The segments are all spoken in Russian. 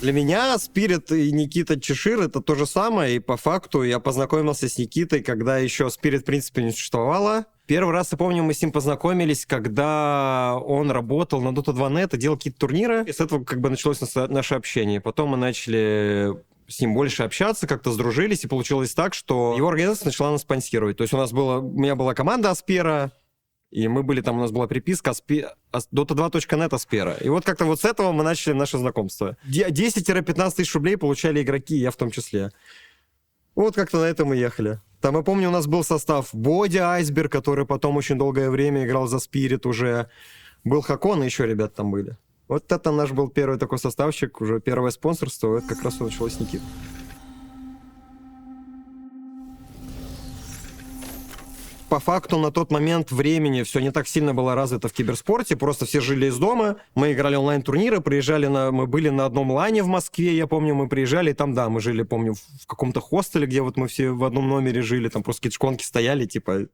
Для меня Спирит и Никита Чешир — это то же самое, и по факту я познакомился с Никитой, когда еще Спирит в принципе не существовало. Первый раз, я помню, мы с ним познакомились, когда он работал на Dota 2.net и делал какие-то турниры, и с этого как бы началось наше общение. Потом мы начали с ним больше общаться, как-то сдружились, и получилось так, что его организация начала нас спонсировать. То есть у меня была команда Аспера, и мы были там, у нас была приписка Dota2.net Аспера. И вот как-то вот с этого мы начали наше знакомство. 10-15 тысяч рублей получали игроки, я в том числе. Вот как-то на этом мы ехали. Там, я помню, у нас был состав Боди Айсберг, который потом очень долгое время играл за Спирит уже. Был Хакон, и еще ребята там были. Вот это наш был первый такой составчик, уже первое спонсорство. Это как раз началось с Никиты. По факту на тот момент времени все не так сильно было развито в киберспорте, просто все жили из дома, мы играли онлайн-турниры, мы были на одном лане в Москве, я помню, мы приезжали, и там, да, мы жили, помню, в каком-то хостеле, где вот мы все в одном номере жили, там просто какие-то шконки стояли, типа,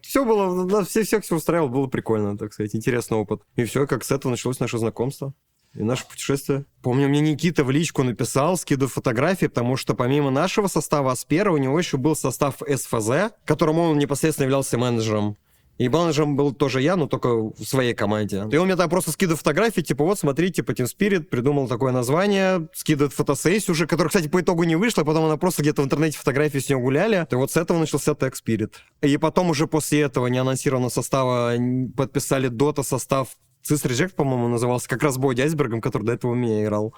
все было, всех все устраивало, было прикольно, так сказать, интересный опыт. И все, как с этого началось наше знакомство. И наше путешествие. Помню, мне Никита в личку написал, скидывая фотографии, потому что помимо нашего состава Аспера, у него еще был состав СФЗ, которому он непосредственно являлся менеджером. И менеджером был тоже я, но только в своей команде. И он мне там просто скидывает фотографии, типа, вот, смотри, типа, Team Spirit придумал такое название, скидывает фотосессию уже, которая, кстати, по итогу не вышла, потом она просто где-то в интернете фотографии с нее гуляли. И вот с этого начался Tech Spirit. И потом уже после этого неанонсированного состава подписали Dota состав Sys Reject, по-моему, назывался, как раз Боди Айсбергом, который до этого у меня играл.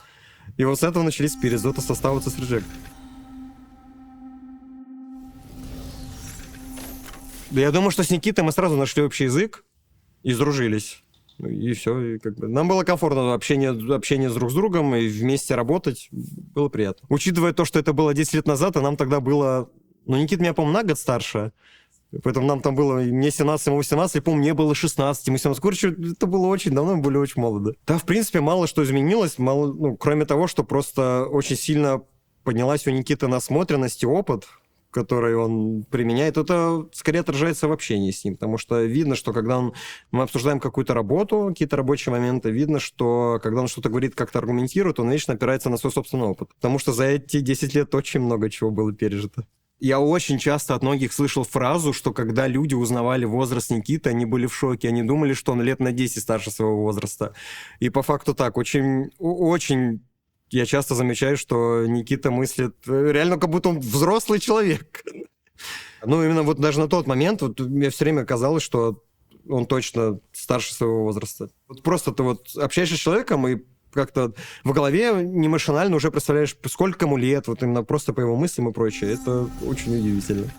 И вот с этого начались Spirit, с Dota состава Sys Reject. Да я думаю, что с Никитой мы сразу нашли общий язык и сдружились. И все. И как бы нам было комфортно общение с друг с другом, и вместе работать было приятно. Учитывая то, что это было 10 лет назад, а нам тогда было... Ну, Никита меня, по-моему, на год старше. Поэтому нам там было, мне 17, ему 18, я помню, мне было 16, ему 17. Короче, это было очень давно, мы были очень молоды. Да, в принципе, мало что изменилось, кроме того, что просто очень сильно поднялась у Никиты насмотренность и опыт, который он применяет. Это скорее отражается в общении с ним, потому что видно, что когда мы обсуждаем какую-то работу, какие-то рабочие моменты, видно, что когда он что-то говорит, как-то аргументирует, он вечно опирается на свой собственный опыт. Потому что за эти 10 лет очень много чего было пережито. Я очень часто от многих слышал фразу, что когда люди узнавали возраст Никиты, они были в шоке, они думали, что он лет на 10 старше своего возраста. И по факту так, очень я часто замечаю, что Никита мыслит реально, как будто он взрослый человек. Ну, именно вот даже на тот момент вот, мне все время казалось, что он точно старше своего возраста. Вот просто ты вот общаешься с человеком и как-то в голове не машинально уже представляешь, сколько ему лет, вот именно просто по его мыслям и прочее. Это очень удивительно.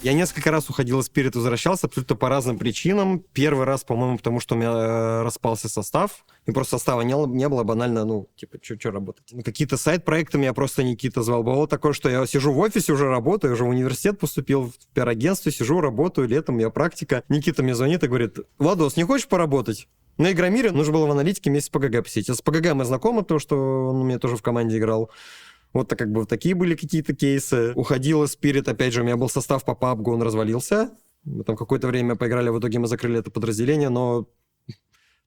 Я несколько раз уходил из Spirit, возвращался абсолютно по разным причинам. Первый раз, по-моему, потому что у меня распался состав. И просто состава не было, банально, что работать. Какие-то сайт-проекты меня просто Никита звал. Было такое, что я сижу в офисе, уже работаю, уже в университет поступил, в пиар-агентстве, сижу, работаю, летом у меня практика. Никита мне звонит и говорит: Владос, не хочешь поработать? На Игромире нужно было в аналитике вместе с ПГГ посидеть. С ПГГ мы знакомы, потому что он у меня тоже в команде играл. Вот так как бы такие были какие-то кейсы. Уходил из Spirit, опять же, у меня был состав по PUBG, он развалился. Мы там какое-то время поиграли, в итоге мы закрыли это подразделение, но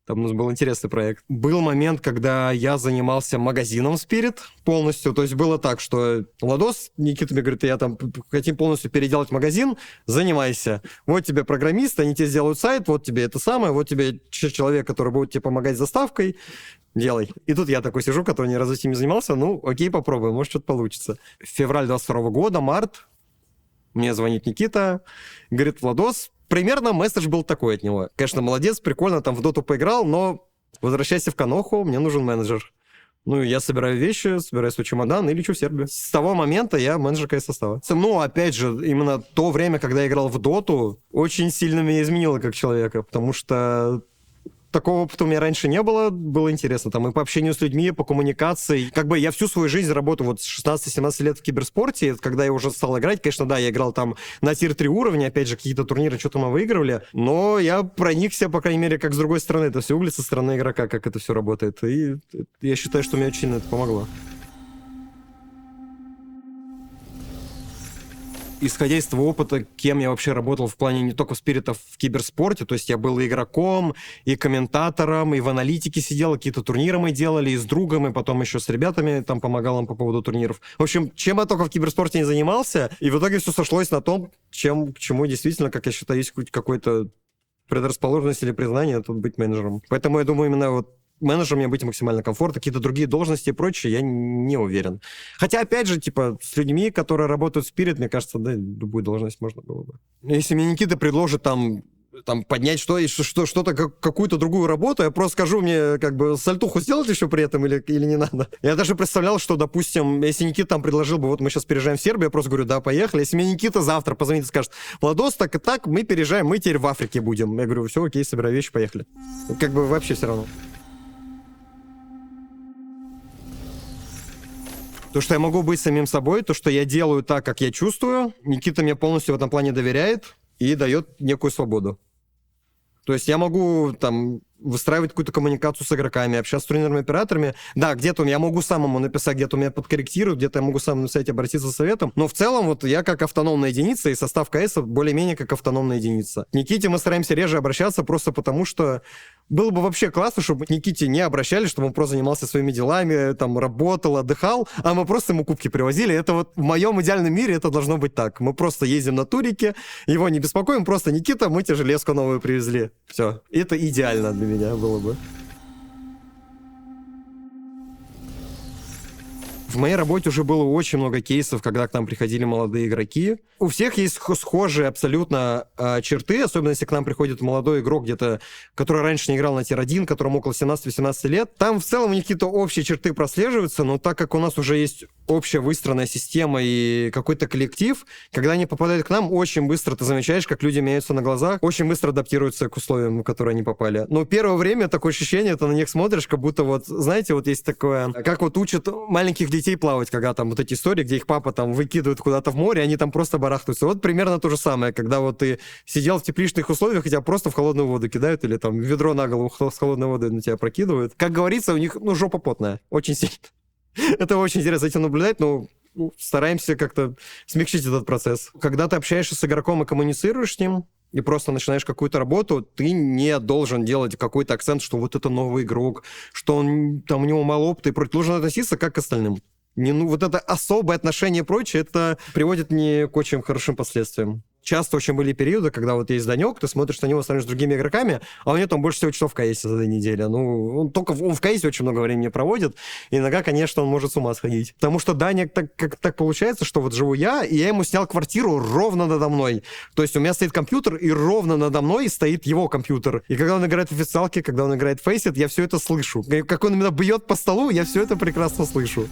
там у нас был интересный проект. Был момент, когда я занимался магазином Spirit полностью. То есть было так, что Владос, Никита мне говорит: я там хотим полностью переделать магазин, занимайся. Вот тебе программист, они тебе сделают сайт, вот тебе это самое, вот тебе человек, который будет тебе помогать с доставкой, делай. И тут я такой сижу, который ни разу этим не занимался, окей, попробуем, может что-то получится. Февраль 22 года, март, мне звонит Никита, говорит: Владос, примерно месседж был такой от него. Конечно, молодец, прикольно, там в доту поиграл, но возвращайся в Каноху, мне нужен менеджер. Я собираю вещи, собираю свой чемодан и лечу в Сербию. С того момента я менеджер КС-состава. Опять же, именно то время, когда я играл в доту, очень сильно меня изменило как человека, потому что такого опыта у меня раньше не было, было интересно. Там и по общению с людьми, по коммуникации. Как бы я всю свою жизнь работаю вот с 16-17 лет в киберспорте. Когда я уже стал играть, конечно, да, я играл там на тир-3 уровне, опять же, какие-то турниры, что-то мы выигрывали. Но я проникся, по крайней мере, как с другой стороны. Это все углит со стороны игрока, как это все работает. И я считаю, что мне очень это помогло. исходя из того опыта, кем я вообще работал в плане не только спиритов в киберспорте, то есть я был и игроком, и комментатором, и в аналитике сидел, какие-то турниры мы делали, и с другом, и потом еще с ребятами там помогал им по поводу турниров. В общем, чем я только в киберспорте не занимался, и в итоге все сошлось на том, к чему действительно, как я считаю, есть какой-то предрасположенность или признание тут быть менеджером. Поэтому я думаю, именно вот менеджером мне быть максимально комфортно, какие-то другие должности и прочее, я не уверен. Хотя, опять же, типа, с людьми, которые работают в Spirit, мне кажется, да, любую должность можно было бы. Если мне Никита предложит там поднять что-то, какую-то другую работу, я просто скажу мне, как бы, сальтуху сделать еще при этом или не надо. Я даже представлял, что, допустим, если Никита там предложил бы, вот мы сейчас переезжаем в Сербию, я просто говорю, да, поехали. Если мне Никита завтра позвонит и скажет, Владос, так и так, мы переезжаем, мы теперь в Африке будем. Я говорю, все, окей, собирай вещи, поехали. Как бы вообще все равно. То, что я могу быть самим собой, то, что я делаю так, как я чувствую, Никита мне полностью в этом плане доверяет и дает некую свободу. То есть я могу там выстраивать какую-то коммуникацию с игроками, общаться с турнирными операторами. Да, где-то я могу самому написать, где-то меня подкорректируют, где-то я могу сам написать, обратиться за советом. Но в целом вот я как автономная единица, и состав КС более-менее как автономная единица. К Никите мы стараемся реже обращаться просто потому, что было бы вообще классно, чтобы к Никите не обращались, чтобы он просто занимался своими делами, там, работал, отдыхал, а мы просто ему кубки привозили. Это вот в моем идеальном мире это должно быть так. Мы просто ездим на турике, его не беспокоим, просто Никита, мы тебе железку новую привезли. Все. Это идеально для меня было бы. В моей работе уже было очень много кейсов, когда к нам приходили молодые игроки. У всех есть схожие абсолютно черты, особенно если к нам приходит молодой игрок, где-то, который раньше не играл на тир-1, которому около 17-18 лет. Там в целом у них какие-то общие черты прослеживаются, но так как у нас уже есть общая выстроенная система и какой-то коллектив, когда они попадают к нам, очень быстро ты замечаешь, как люди меняются на глазах, очень быстро адаптируются к условиям, в которые они попали. Но первое время такое ощущение, ты на них смотришь, как будто вот, знаете, вот есть такое, как вот учат маленьких детей плавать, когда там вот эти истории, где их папа там выкидывает куда-то в море, они там просто барахтаются. Вот примерно то же самое, когда вот ты сидел в тепличных условиях, и тебя просто в холодную воду кидают, или там ведро на голову с холодной водой на тебя прокидывают. Как говорится, у них, жопа потная, очень сильно. Это очень интересно за этим наблюдать, но стараемся как-то смягчить этот процесс. Когда ты общаешься с игроком и коммуницируешь с ним, и просто начинаешь какую-то работу, ты не должен делать какой-то акцент, что вот это новый игрок, что он, там у него мало опыта и прочее. Ты должен относиться как к остальным. Вот это особое отношение и прочее, это приводит не к очень хорошим последствиям. Часто очень были периоды, когда вот есть Данек, ты смотришь на него, сравниваешь с другими игроками, а у него там больше всего часов в КС за 2 недели. Он в КС очень много времени проводит, и иногда, конечно, он может с ума сходить. Потому что Данек, так получается, что вот живу я, и я ему снял квартиру ровно надо мной. То есть у меня стоит компьютер, и ровно надо мной стоит его компьютер. И когда он играет в официалке, когда он играет в Faceit, я все это слышу. Как он меня бьет по столу, я все это прекрасно слышу.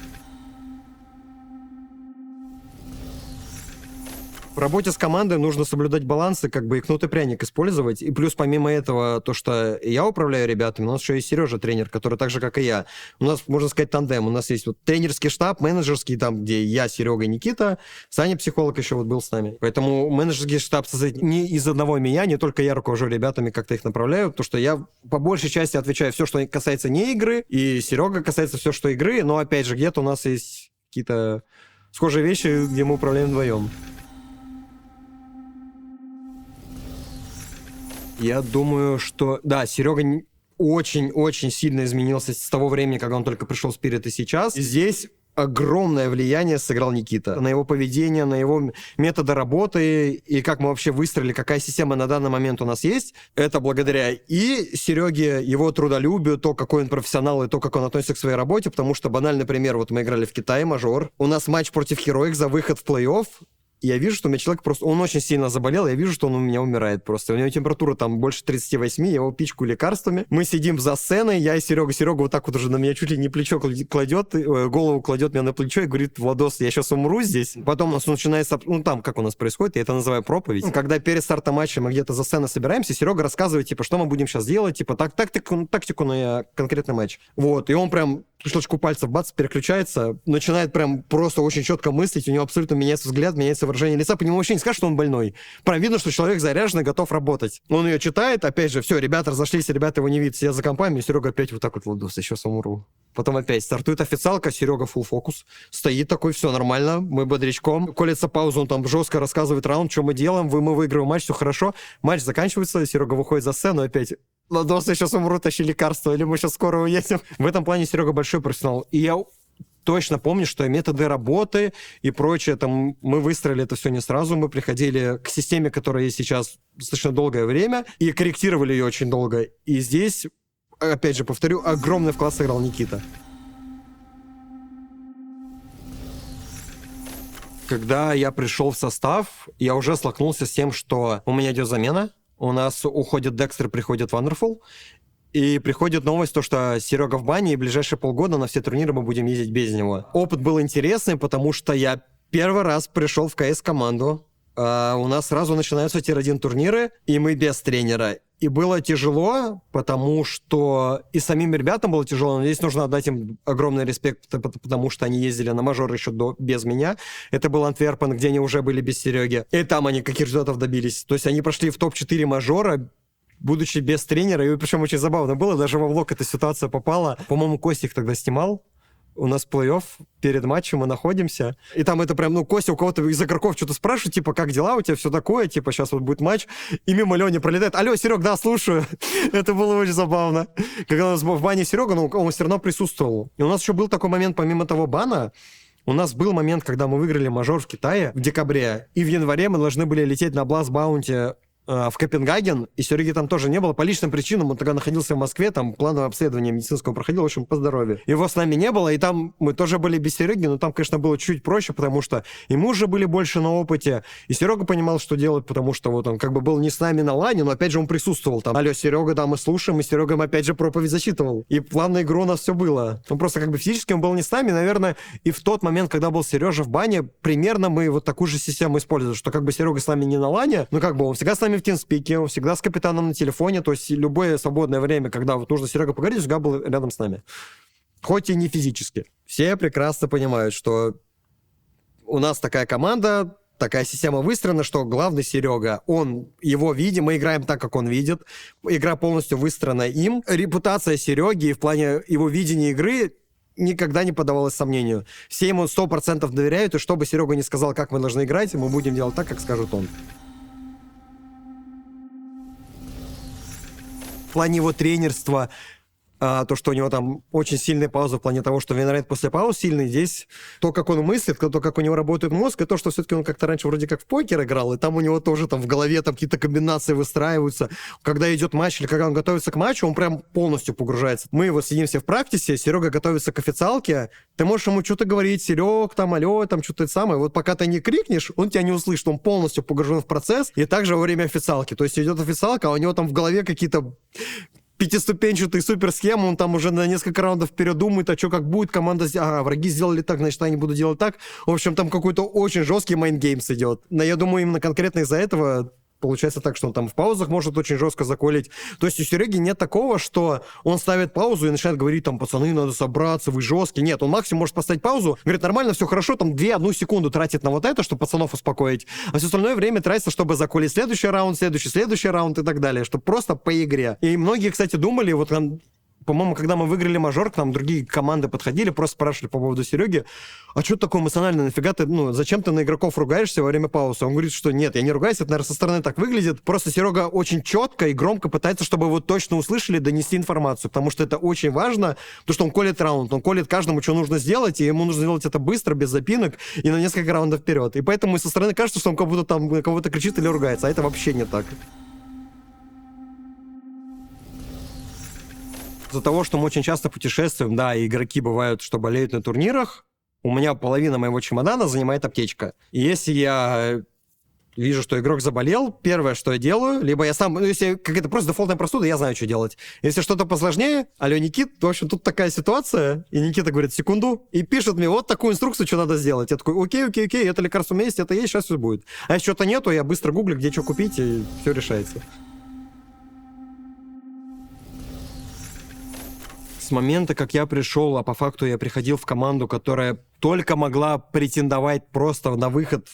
В работе с командой нужно соблюдать баланс и как бы и кнут и пряник использовать. И плюс помимо этого, то, что я управляю ребятами, у нас еще есть Сережа, тренер, который так же, как и я. У нас, можно сказать, тандем. У нас есть вот тренерский штаб, менеджерский, там, где я, Серега и Никита. Саня, психолог, еще вот был с нами. Поэтому менеджерский штаб состоит не из одного меня, не только я руковожу ребятами, как-то их направляю, потому что я по большей части отвечаю все, что касается не игры, и Серега касается все, что игры, но опять же, где-то у нас есть какие-то схожие вещи, где мы управляем вдвоем. Я думаю, что... Да, Серега очень-очень сильно изменился с того времени, когда он только пришел в Spirit и сейчас. И здесь огромное влияние сыграл Никита. На его поведение, на его методы работы и как мы вообще выстроили, какая система на данный момент у нас есть. Это благодаря и Сереге, его трудолюбию, то, какой он профессионал и то, как он относится к своей работе. Потому что банальный пример, вот мы играли в Китае, мажор. У нас матч против Heroic за выход в плей-офф. И я вижу, что у меня человек просто... Он очень сильно заболел, я вижу, что он у меня умирает просто. У него температура там больше 38, я его пичкаю лекарствами. Мы сидим за сценой, я и Серега. Серега вот так вот уже на меня чуть ли не плечо кладет, голову кладет мне на плечо и говорит: Владос, я сейчас умру здесь. Потом у нас начинается... там, как у нас происходит, я это называю проповедь. Когда перед стартом матча мы где-то за сценой собираемся, Серега рассказывает, типа, что мы будем сейчас делать, типа, тактику на конкретный матч. Вот, и он прям щелчку пальцев, бац, переключается, начинает прям просто очень четко мыслить, у него абсолютно меняется взгляд, меняется выражение лица, по нему вообще не скажешь, что он больной. Прям видно, что человек заряженный, готов работать. Он ее читает, опять же, все, ребята разошлись, ребята его не видят, сидят за компами, и Серега опять вот так вот, Владос, сейчас умру. Потом опять стартует официалка, Серега full фокус, стоит такой, все нормально, мы бодрячком, колется пауза, он там жестко рассказывает раунд, что мы делаем, мы выигрываем матч, все хорошо, матч заканчивается, Серега выходит за сцену, опять Владос, я сейчас умру, тащи лекарства, или мы сейчас скоро уедем. В этом плане Серега большой профессионал. И я точно помню, что методы работы и прочее, там, мы выстроили это все не сразу, мы приходили к системе, которая есть сейчас достаточно долгое время, и корректировали ее очень долго. И здесь, опять же, повторю, огромный вклад сыграл Никита. Когда я пришел в состав, я уже столкнулся с тем, что у меня идет замена, у нас уходит Декстер, приходит Wonderful, и приходит новость, то, что Серега в бане, и в ближайшие полгода на все турниры мы будем ездить без него. Опыт был интересный, потому что я первый раз пришел в КС-команду, у нас сразу начинаются тир-1 турниры, и мы без тренера. И было тяжело, потому что и самим ребятам было тяжело, но здесь нужно отдать им огромный респект, потому что они ездили на мажор еще без меня. Это был Антверпен, где они уже были без Сереги. И там они каких результатов добились. То есть они прошли в топ-4 мажора, будучи без тренера. И причем очень забавно было, даже во влог эта ситуация попала. По-моему, Костик тогда снимал. У нас плей-офф, перед матчем мы находимся. И там это прям, Костя у кого-то из игроков что-то спрашивает, типа, как дела у тебя, все такое, типа, сейчас вот будет матч. И мимо Лёни пролетает. Алло, Серег, да, слушаю. Это было очень забавно. Когда у нас в бане Серега, он все равно присутствовал. И у нас еще был такой момент, помимо того бана, у нас был момент, когда мы выиграли мажор в Китае в декабре, и в январе мы должны были лететь на Blast Bounty в Копенгаген, и Сереги там тоже не было. По личным причинам он тогда находился в Москве, там плановое обследование медицинского проходил, в общем, по здоровью. Его с нами не было, и там мы тоже были без Сереги, но там, конечно, было чуть проще, потому что и мы уже были больше на опыте, и Серега понимал, что делать, потому что вот он как бы был не с нами на лане, но опять же он присутствовал там. Алло, Серега, да, мы слушаем, и Серега им опять же проповедь зачитывал. И план на игру у нас все было. Он просто как бы физически он был не с нами, наверное, и в тот момент, когда был Сережа в бане, примерно мы вот такую же систему использовали, что как бы Серега с нами не на лане, но как бы он всегда с нами в тимспике, он всегда с капитаном на телефоне, то есть любое свободное время, когда вот нужно Серега поговорить, всегда был рядом с нами. Хоть и не физически. Все прекрасно понимают, что у нас такая команда, такая система выстроена, что главный Серега, он его видит, мы играем так, как он видит, игра полностью выстроена им. Репутация Сереги в плане его видения игры никогда не поддавалась сомнению. Все ему 100% доверяют, и что бы Серега не сказал, как мы должны играть, мы будем делать так, как скажет он. В плане его тренерства, то, что у него там очень сильная пауза в плане того, что Винрайт после пауз сильный, здесь то, как он мыслит, то, как у него работает мозг, и то, что все-таки он как-то раньше вроде как в покер играл, и там у него тоже там в голове там какие-то комбинации выстраиваются. Когда идет матч или когда он готовится к матчу, он прям полностью погружается. Мы вот сидим все в практике, Серега готовится к официалке, ты можешь ему что-то говорить, Серег, там, алло, там, что-то это самое. Вот пока ты не крикнешь, он тебя не услышит, он полностью погружен в процесс, и также во время официалки. То есть идет официалка, а у него там в голове какие-то пятиступенчатый суперсхема, он там уже на несколько раундов вперед думает, а что как будет, команда, враги сделали так, значит, я не буду делать так. В общем, там какой-то очень жесткий майндгеймс идет. Но я думаю, именно конкретно из-за этого получается так, что он там в паузах может очень жестко заколить. То есть у Сереги нет такого, что он ставит паузу и начинает говорить, там, пацаны, надо собраться, вы жесткие. Нет, он максимум может поставить паузу, говорит, нормально, все хорошо, там 2-1 секунду тратит на вот это, чтобы пацанов успокоить, а все остальное время тратится, чтобы заколить следующий раунд, следующий раунд и так далее, чтобы просто по игре. И многие, кстати, думали, вот по-моему, когда мы выиграли мажор, к нам другие команды подходили, просто спрашивали по поводу Сереги, а что такое эмоционально, нафига ты, зачем ты на игроков ругаешься во время паузы? Он говорит, что нет, я не ругаюсь, это, наверное, со стороны так выглядит. Просто Серега очень четко и громко пытается, чтобы его точно услышали, донести информацию, потому что это очень важно, потому что он колет раунд, он колет каждому, что нужно сделать, и ему нужно сделать это быстро, без запинок и на несколько раундов вперед. И поэтому со стороны кажется, что он как будто там на кого-то кричит или ругается, а это вообще не так. Из-за того, что мы очень часто путешествуем, да, и игроки бывают, что болеют на турнирах, у меня половина моего чемодана занимает аптечка. И если я вижу, что игрок заболел, первое, что я делаю, либо я сам, если какая-то просто дефолтная простуда, я знаю, что делать. Если что-то посложнее, алло, Никит, в общем, тут такая ситуация, и Никита говорит, секунду, и пишет мне вот такую инструкцию, что надо сделать. Я такой, окей, это лекарство у меня есть, это есть, сейчас все будет. А если что-то нету, я быстро гуглю, где что купить, и все решается. С момента, как я пришел, а по факту я приходил в команду, которая только могла претендовать просто на выход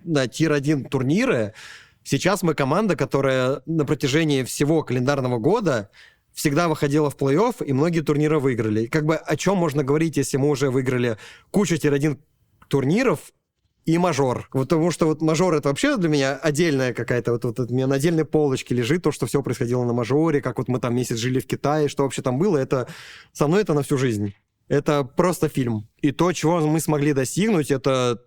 на тир-1 турниры, сейчас мы команда, которая на протяжении всего календарного года всегда выходила в плей-офф, и многие турниры выиграли. И как бы о чем можно говорить, если мы уже выиграли кучу тир-1 турниров и мажор? Вот потому что вот мажор — это вообще для меня отдельная какая-то, вот у меня на отдельной полочке лежит то, что все происходило на мажоре, как вот мы там месяц жили в Китае, что вообще там было, это со мной это на всю жизнь. Это просто фильм. И то, чего мы смогли достигнуть, это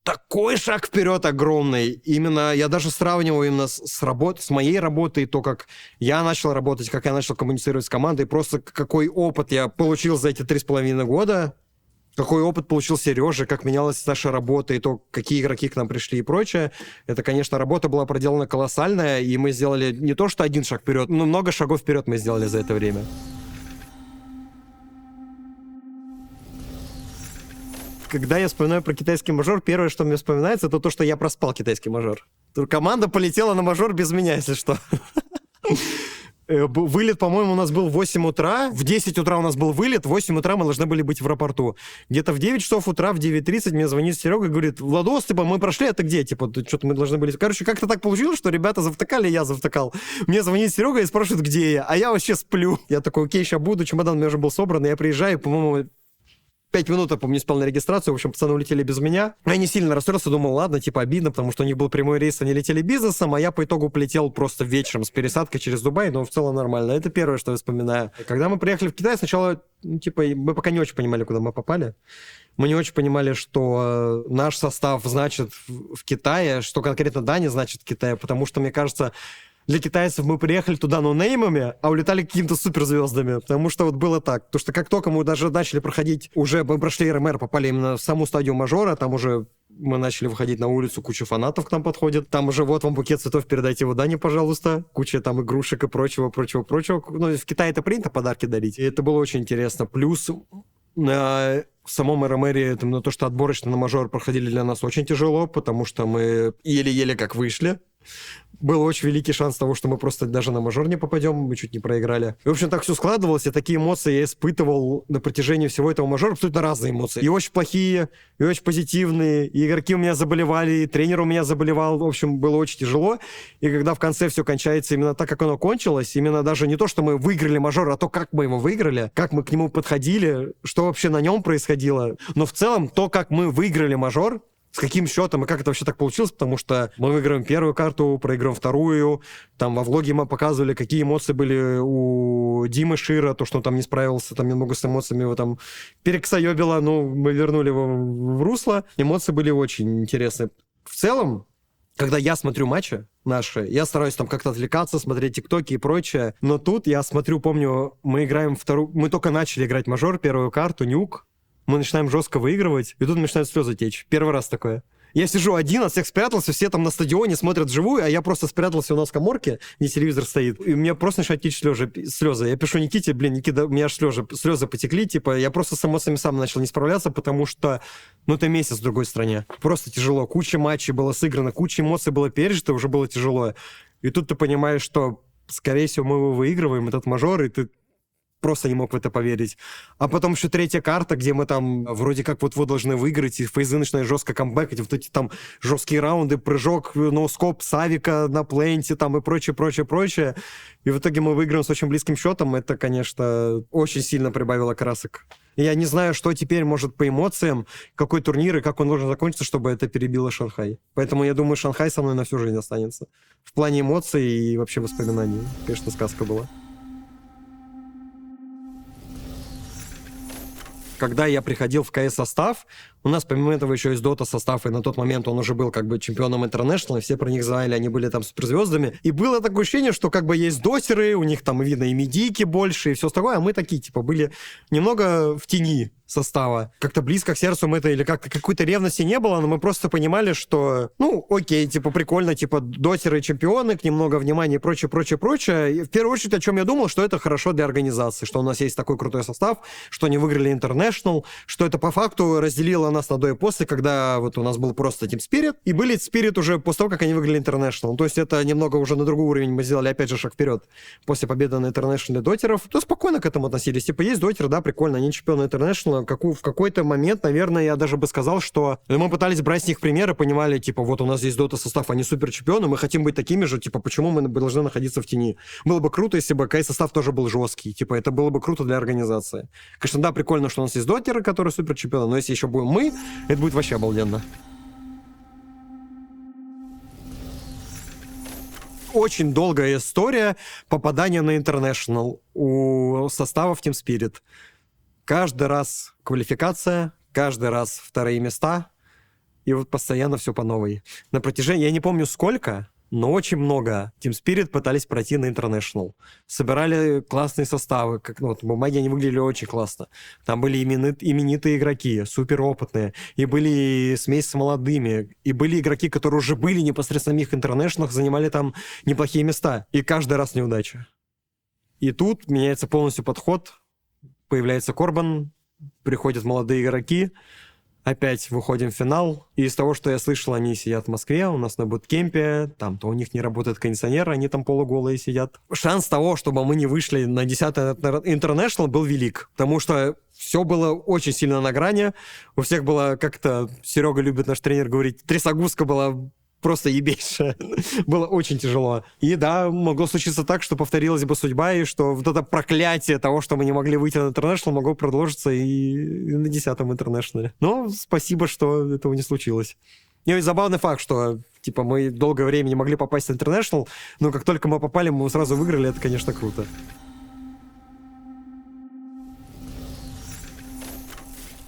такой шаг вперед огромный. Именно я даже сравниваю именно с моей работой, то, как я начал работать, как я начал коммуницировать с командой, просто какой опыт я получил за эти 3,5 года, какой опыт получил Сережа, как менялась наша работа, и то, какие игроки к нам пришли и прочее. Это, конечно, работа была проделана колоссальная, и мы сделали не то, что один шаг вперед, но много шагов вперед мы сделали за это время. Когда я вспоминаю про китайский мажор, первое, что мне вспоминается, это то, что я проспал китайский мажор. Команда полетела на мажор без меня, если что. Вылет, по-моему, у нас был в 8 утра. В 10 утра у нас был вылет, в 8 утра мы должны были быть в аэропорту. Где-то в 9 часов утра, в 9:30 мне звонит Серега и говорит: Владос, типа, мы прошли, а ты где? Типа, что-то мы должны были... Короче, как-то так получилось, что ребята завтыкали, я завтыкал. Мне звонит Серега и спрашивает, где я, а я вообще сплю. Я такой: окей, сейчас буду, чемодан у меня уже был собран, я приезжаю, по-моему... 5 минут, я помню, не спал на регистрацию. В общем, пацаны улетели без меня. Я не сильно расстроился, думал, ладно, типа обидно, потому что у них был прямой рейс, они летели бизнесом, а я по итогу полетел просто вечером с пересадкой через Дубай, но в целом нормально. Это первое, что я вспоминаю. Когда мы приехали в Китай, сначала, типа, мы пока не очень понимали, куда мы попали. Мы не очень понимали, что наш состав значит в Китае, что конкретно Дани значит в Китае, потому что, мне кажется, для китайцев мы приехали туда ноунеймами, а улетали какими-то суперзвездами. Потому что вот было так. Потому что как только мы даже начали проходить, уже мы прошли РМР, попали именно в саму стадию мажора, там уже мы начали выходить на улицу, куча фанатов к нам подходит. Там уже вот вам букет цветов, передайте его Дане, пожалуйста. Куча там игрушек и прочего. Ну, в Китае это принято подарки дарить. И это было очень интересно. Плюс в самом РМРе то, что отборочно на мажор проходили для нас очень тяжело, потому что мы еле-еле как вышли. Был очень великий шанс того, что мы просто даже на мажор не попадем, мы чуть не проиграли. И, в общем, так все складывалось, и такие эмоции я испытывал на протяжении всего этого мажора, абсолютно разные эмоции. И очень плохие, и очень позитивные, и игроки у меня заболевали, и тренер у меня заболевал, в общем, было очень тяжело. И когда в конце все кончается именно так, как оно кончилось, именно даже не то, что мы выиграли мажор, а то, как мы его выиграли, как мы к нему подходили, что вообще на нем происходило. Но в целом то, как мы выиграли мажор, с каким счетом и как это вообще так получилось, потому что мы выиграем первую карту, проиграем вторую, там во влоге мы показывали, какие эмоции были у Димы Шира, то, что он там не справился, там немного с эмоциями его там перекосоебило, но мы вернули его в русло. Эмоции были очень интересные. В целом, когда я смотрю матчи наши, я стараюсь там как-то отвлекаться, смотреть тиктоки и прочее, но тут я смотрю, помню, мы играем мы только начали играть мажор, первую карту, нюк, мы начинаем жестко выигрывать, и тут начинают слезы течь. Первый раз такое. Я сижу один, от всех спрятался, все там на стадионе смотрят вживую, а я просто спрятался у нас в каморке, где телевизор стоит, и у меня просто начинают течь слезы. Я пишу Никите: Никита, у меня аж слезы потекли, типа, я просто с эмоциями сам начал не справляться, потому что, ты месяц в другой стране. Просто тяжело. Куча матчей было сыграно, куча эмоций было пережито, уже было тяжело. И тут ты понимаешь, что, скорее всего, мы его выигрываем, этот мажор, и ты просто не мог в это поверить. А потом еще третья карта, где мы там вроде как вот должны выиграть, и фейзы начинают жестко камбэкать, вот эти там жесткие раунды, прыжок, ноускоп Савика на пленте там и прочее. И в итоге мы выиграем с очень близким счетом. Это, конечно, очень сильно прибавило красок. Я не знаю, что теперь может по эмоциям, какой турнир и как он должен закончиться, чтобы это перебило Шанхай. Поэтому я думаю, Шанхай со мной на всю жизнь останется. В плане эмоций и вообще воспоминаний. Конечно, сказка была. Когда я приходил в КС-состав, у нас помимо этого еще есть Дота-состав, и на тот момент он уже был как бы чемпионом International, и все про них знали, они были там суперзвездами. И было такое ощущение, что как бы есть дотеры, у них там видно и медики больше, и все такое, а мы такие, типа, были немного в тени состава. Как-то близко к сердцу мы это или как-то какой-то ревности не было, но мы просто понимали, что, ну, окей, типа, прикольно, типа, дотеры чемпионы, к ним много внимания и прочее, прочее, прочее. И в первую очередь, о чем я думал, что это хорошо для организации, что у нас есть такой крутой состав, что они выиграли International, что это по факту разделило нас на до и после, когда вот у нас был просто Team Spirit, и были Spirit уже после того, как они выиграли International. То есть это немного уже на другой уровень мы сделали, опять же, шаг вперед. После победы на International дотеров, то спокойно к этому относились. Типа, есть дотер, да, прикольно, они чемпионы International. В какой-то момент, наверное, я даже бы сказал, что мы пытались брать с них примеры, понимали, типа, вот у нас здесь дота состав, они супер чемпионы, мы хотим быть такими же, типа, почему мы должны находиться в тени? Было бы круто, если бы состав тоже был жесткий, типа, это было бы круто для организации. Конечно, да, прикольно, что у нас есть дотеры, которые супер чемпионы, но если еще будем мы, это будет вообще обалденно. Очень долгая история попадания на International у составов Team Spirit. Каждый раз квалификация, каждый раз вторые места, и вот постоянно все по новой. На протяжении, я не помню сколько, но очень много Team Spirit пытались пройти на International. Собирали классные составы, как, ну, вот, бумаги они выглядели очень классно. Там были именитые игроки, суперопытные, и были смесь с молодыми, и были игроки, которые уже были непосредственно в их International, занимали там неплохие места, и каждый раз неудача. И тут меняется полностью подход, появляется Корбан, приходят молодые игроки, опять выходим в финал, и из того, что я слышал, они сидят в Москве, у нас на буткемпе, там-то у них не работает кондиционер, они там полуголые сидят. Шанс того, чтобы мы не вышли на 10-й International, был велик, потому что все было очень сильно на грани, у всех было как-то, Серега любит, наш тренер, говорить, трясогузка была просто ебейшая. Было очень тяжело. И да, могло случиться так, что повторилась бы судьба, и что вот это проклятие того, что мы не могли выйти на International, могло продолжиться и на 10-м International. Но спасибо, что этого не случилось. И забавный факт, что типа мы долгое время не могли попасть на International, но как только мы попали, мы сразу выиграли, это, конечно, круто.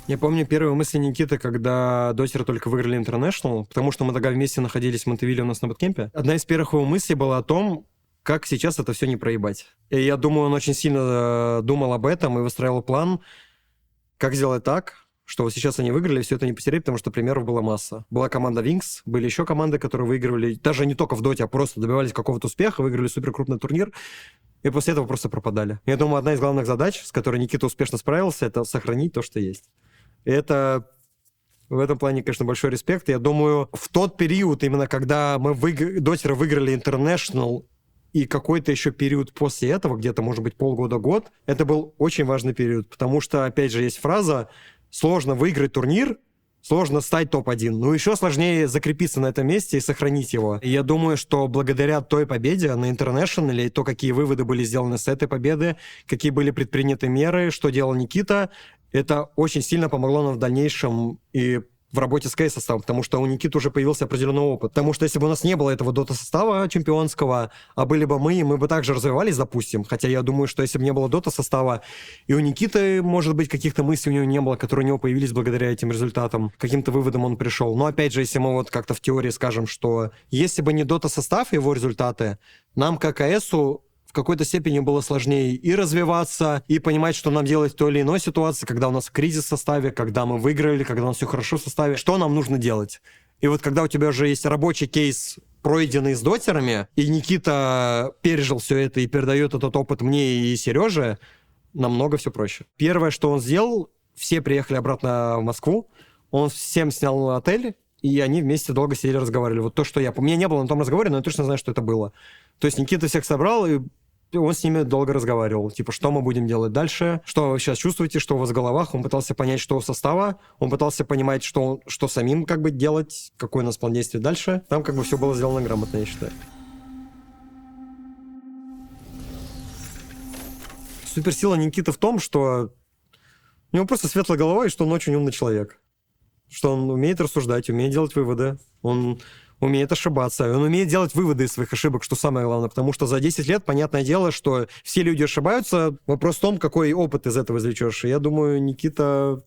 Я помню первые мысли Никиты, когда дотеры только выиграли International, потому что мы тогда вместе находились в Монтевилле у нас на буткемпе. Одна из первых его мыслей была о том, как сейчас это все не проебать. И я думаю, он очень сильно думал об этом и выстраивал план, как сделать так, что вот сейчас они выиграли, все это не потерять, потому что примеров была масса. Была команда Wings, были еще команды, которые выигрывали, даже не только в доте, а просто добивались какого-то успеха, выиграли суперкрупный турнир, и после этого просто пропадали. Я думаю, одна из главных задач, с которой Никита успешно справился, это сохранить то, что есть. Это в этом плане, конечно, большой респект. Я думаю, в тот период, именно когда мы дотеры выиграли International и какой-то еще период после этого, где-то, может быть, полгода-год, это был очень важный период, потому что, опять же, есть фраза «сложно выиграть турнир, сложно стать топ-1». Ну, еще сложнее закрепиться на этом месте и сохранить его. И я думаю, что благодаря той победе на International, и то, какие выводы были сделаны с этой победы, какие были предприняты меры, что делал Никита, это очень сильно помогло нам в дальнейшем и в работе с кейс-составом, потому что у Никиты уже появился определенный опыт. Потому что если бы у нас не было этого дота-состава чемпионского, а были бы мы бы также развивались, допустим. Хотя я думаю, что если бы не было дота-состава, и у Никиты, может быть, каких-то мыслей у него не было, которые у него появились благодаря этим результатам, каким-то выводом он пришел. Но опять же, если мы вот как-то в теории скажем, что если бы не дота-состав и его результаты, нам, как АЭСу, в какой-то степени было сложнее и развиваться, и понимать, что нам делать в той или иной ситуации, когда у нас кризис в составе, когда мы выиграли, когда у нас все хорошо в составе, что нам нужно делать. И вот когда у тебя уже есть рабочий кейс, пройденный с дотерами, и Никита пережил все это и передает этот опыт мне и Сереже, намного все проще. Первое, что он сделал, все приехали обратно в Москву, он всем снял отель, и они вместе долго сидели, разговаривали. Вот то, что я... У меня не было на том разговоре, но я точно знаю, что это было. То есть Никита всех собрал, и он с ними долго разговаривал. Типа, что мы будем делать дальше? Что вы сейчас чувствуете? Что у вас в головах? Он пытался понять, что у состава. Он пытался понимать, что самим как бы делать, какой у нас план действий дальше. Там как бы все было сделано грамотно, я считаю. Суперсила Никиты в том, что у него просто светлая голова, и что он очень умный человек. Что он умеет рассуждать, умеет делать выводы. Он умеет ошибаться. Он умеет делать выводы из своих ошибок, что самое главное. Потому что за 10 лет, понятное дело, что все люди ошибаются. Вопрос в том, какой опыт из этого извлечешь. И я думаю, Никита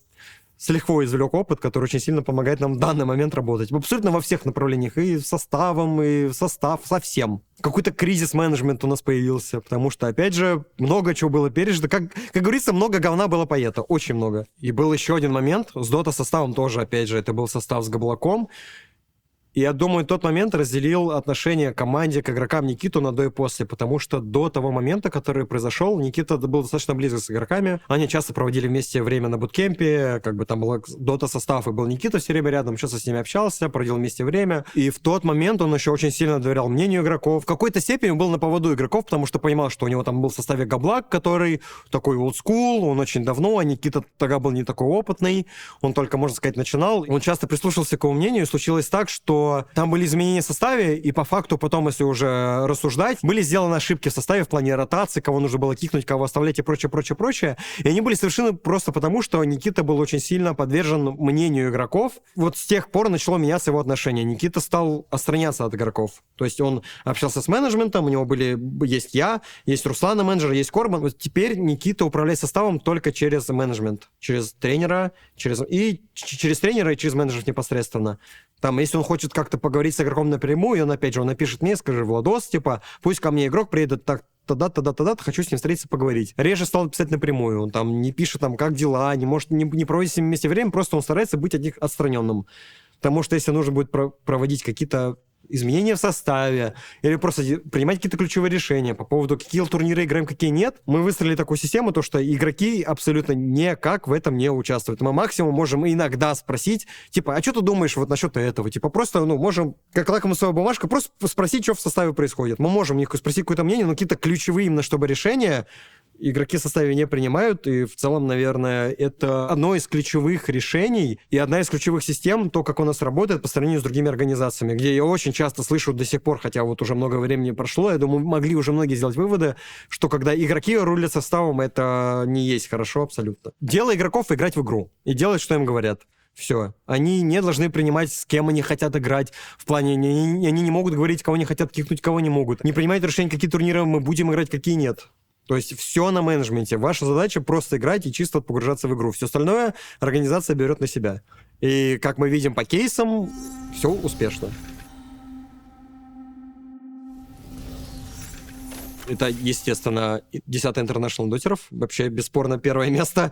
с лихвой извлек опыт, который очень сильно помогает нам в данный момент работать. Абсолютно во всех направлениях. И в составом, и в состав, совсем. Какой-то кризис-менеджмент у нас появился, потому что, опять же, много чего было пережито. Как говорится, много говна было поето. Очень много. И был еще один момент с дота-составом тоже, опять же, это был состав с Габлаком. И я думаю, тот момент разделил отношение к команде, к игрокам Никиту на до и после, потому что до того момента, который произошел, Никита был достаточно близок с игроками. Они часто проводили вместе время на буткемпе, как бы там был дота-состав, и был Никита все время рядом, часто с ними общался, проводил вместе время. И в тот момент он еще очень сильно доверял мнению игроков. В какой-то степени был на поводу игроков, потому что понимал, что у него там был в составе Габлак, который такой олдскул, он очень давно, а Никита тогда был не такой опытный, он только, можно сказать, начинал. Он часто прислушивался к его мнению, и случилось так, что там были изменения в составе, и по факту потом, если уже рассуждать, были сделаны ошибки в составе в плане ротации, кого нужно было кикнуть, кого оставлять и прочее, прочее, прочее. И они были совершены просто потому, что Никита был очень сильно подвержен мнению игроков. Вот с тех пор начало меняться его отношение. Никита стал отстраняться от игроков. То есть он общался с менеджментом, у него есть я, есть Руслан, менеджер, есть Корбан. Вот теперь Никита управляет составом только через менеджмент, через тренера, через тренера и через менеджеров непосредственно. Там, если он хочет как-то поговорить с игроком напрямую, он, опять же, он напишет мне, скажи, Владос, типа, пусть ко мне игрок приедет так, тогда, хочу с ним встретиться, поговорить. Реже стал писать напрямую, он там не пишет, там, как дела, не может, не проводить с ним вместе время, просто он старается быть от них отстраненным. Потому что если нужно будет проводить какие-то изменения в составе, или просто принимать какие-то ключевые решения по поводу, какие турниры играем, какие нет. Мы выстроили такую систему, то, что игроки абсолютно никак в этом не участвуют. Мы максимум можем иногда спросить, типа, а что ты думаешь вот насчет этого? Типа, просто, можем, как лакмусовая бумажка, просто спросить, что в составе происходит. Мы можем у них спросить какое-то мнение, но какие-то ключевые именно, чтобы решения игроки в составе не принимают, и в целом, наверное, это одно из ключевых решений и одна из ключевых систем, то, как у нас работает по сравнению с другими организациями, где я очень часто слышу до сих пор, хотя вот уже много времени прошло, я думаю, могли уже многие сделать выводы, что когда игроки рулят составом, это не есть хорошо абсолютно. Дело игроков играть в игру и делать, что им говорят. Все. Они не должны принимать, с кем они хотят играть. В плане, они не могут говорить, кого они хотят кикнуть, кого не могут. Не принимают решения, какие турниры мы будем играть, какие нет. То есть все на менеджменте. Ваша задача просто играть и чисто погружаться в игру. Все остальное организация берет на себя. И как мы видим по кейсам, все успешно. Это, естественно, 10-й International дотеров. Вообще, бесспорно, первое место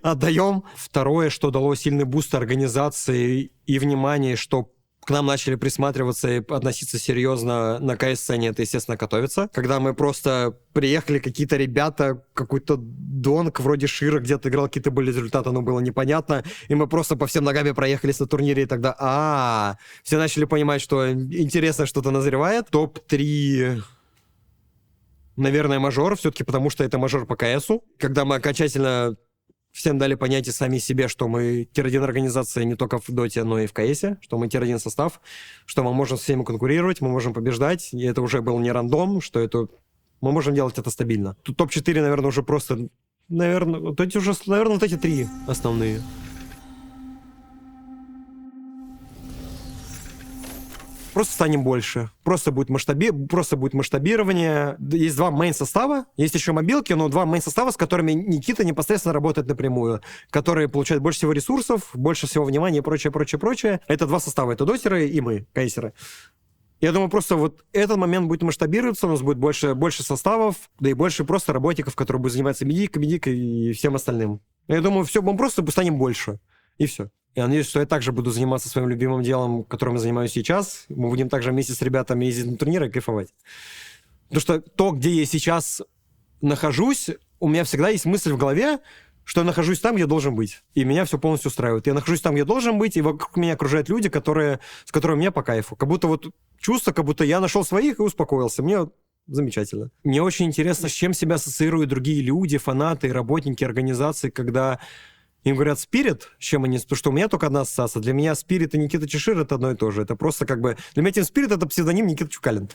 отдаем. Второе, что дало сильный буст организации и внимание, что к нам начали присматриваться и относиться серьезно на КС-сцене, это, естественно, готовится. Когда мы просто приехали, какие-то ребята, какой-то донг вроде Шира где-то играл, какие-то были результаты, но было непонятно, и мы просто по всем ногами проехались на турнире, и тогда, все начали понимать, что интересно что-то назревает. Топ-3... Наверное, мажор, все-таки потому что это мажор по КСу. Когда мы окончательно всем дали понятие сами себе, что мы тир-1 организация не только в доте, но и в КСе, что мы тир-1 состав, что мы можем с всеми конкурировать, мы можем побеждать, и это уже был не рандом, что это... Мы можем делать это стабильно. Тут топ-4, наверное, уже просто... Наверное, вот эти 3 основные. Просто станем больше. Просто будет масштабирование. Есть 2 мейн-состава, есть еще мобилки, но 2 мейн-состава, с которыми Никита непосредственно работает напрямую, которые получают больше всего ресурсов, больше всего внимания и прочее, прочее, прочее. Это 2 состава, это дотеры и мы, кейсеры. Я думаю, просто вот этот момент будет масштабироваться, у нас будет больше составов, да и больше просто работников, которые будут заниматься медикой и всем остальным. Я думаю, мы просто станем больше. И все. Я надеюсь, что я также буду заниматься своим любимым делом, которым я занимаюсь сейчас. Мы будем также вместе с ребятами ездить на турниры и кайфовать. Потому что то, где я сейчас нахожусь, у меня всегда есть мысль в голове, что я нахожусь там, где я должен быть. И меня все полностью устраивает. Я нахожусь там, где я должен быть, и вокруг меня окружают люди, с которыми мне по кайфу. Как будто вот чувство, как будто я нашел своих и успокоился. Мне замечательно. Мне очень интересно, с чем себя ассоциируют другие люди, фанаты, работники организации, когда... Им говорят Spirit, с чем они... Потому что у меня только одна ассоциация. Для меня Spirit и Никита Чешир — это одно и то же. Это просто как бы... Для меня Team Spirit — это псевдоним Никита Чукалин.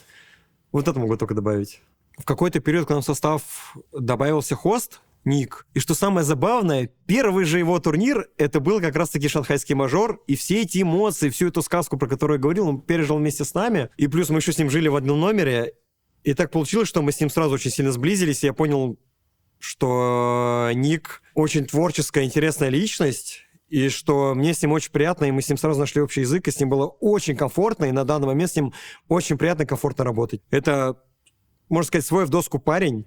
Вот это могу только добавить. В какой-то период к нам в состав добавился хост, Ник. И что самое забавное, первый же его турнир — это был как раз-таки шанхайский мажор, и все эти эмоции, всю эту сказку, про которую я говорил, он пережил вместе с нами. И плюс мы еще с ним жили в одном номере. И так получилось, что мы с ним сразу очень сильно сблизились, и я понял, что Ник очень творческая, интересная личность, И что мне с ним очень приятно, и мы с ним сразу нашли общий язык, и с ним было очень комфортно, и на данный момент с ним очень приятно и комфортно работать. Это, можно сказать, свой в доску парень.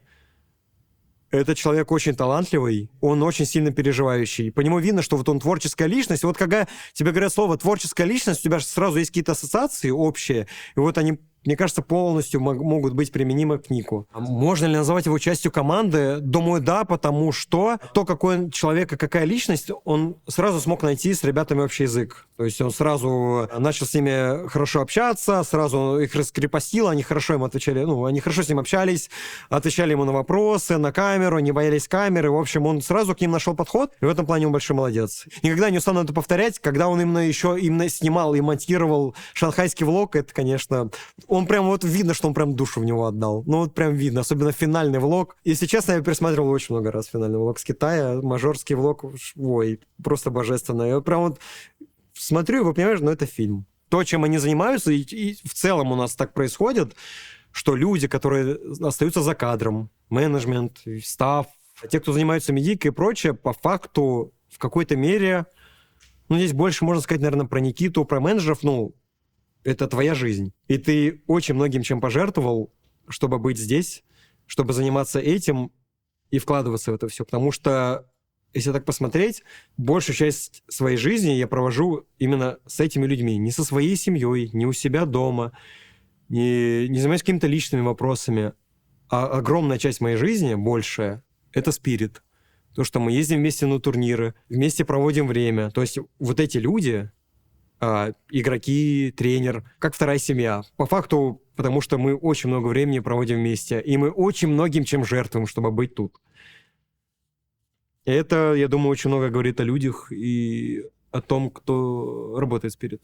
Это человек очень талантливый, он очень сильно переживающий. По нему видно, что вот он творческая личность. И вот когда тебе говорят слово «творческая личность», у тебя же сразу есть какие-то ассоциации общие, и вот они, мне кажется, полностью могут быть применимы к Нику. А можно ли называть его частью команды? Думаю, да, потому что то, какой он человек и какая личность, он сразу смог найти с ребятами общий язык. То есть он сразу начал с ними хорошо общаться, сразу их раскрепостил, они хорошо ему отвечали, они хорошо с ним общались, отвечали ему на вопросы, на камеру, не боялись камеры. В общем, он сразу к ним нашел подход, и в этом плане он большой молодец. Никогда не устану это повторять, когда он именно снимал и монтировал шанхайский влог, это, конечно, он прям вот видно, что он прям душу в него отдал. Ну вот прям видно, особенно финальный влог. Если честно, я пересматривал очень много раз финальный влог с Китая, мажорский влог, ой, просто божественно. Я прям вот смотрю, и вы понимаете, это фильм. То, чем они занимаются, и в целом у нас так происходит, что люди, которые остаются за кадром, менеджмент, став, те, кто занимаются медийкой и прочее, по факту в какой-то мере, здесь больше можно сказать, наверное, про Никиту, про менеджеров, это твоя жизнь. И ты очень многим чем пожертвовал, чтобы быть здесь, чтобы заниматься этим и вкладываться в это все. Потому что, если так посмотреть, большую часть своей жизни я провожу именно с этими людьми. Не со своей семьей, не у себя дома, не занимаюсь какими-то личными вопросами. А огромная часть моей жизни, большая, это спирит. То, что мы ездим вместе на турниры, вместе проводим время. То есть вот эти люди... игроки, тренер, как вторая семья. По факту, потому что мы очень много времени проводим вместе, и мы очень многим чем жертвуем, чтобы быть тут. И это, я думаю, очень много говорит о людях и о том, кто работает в Spirit.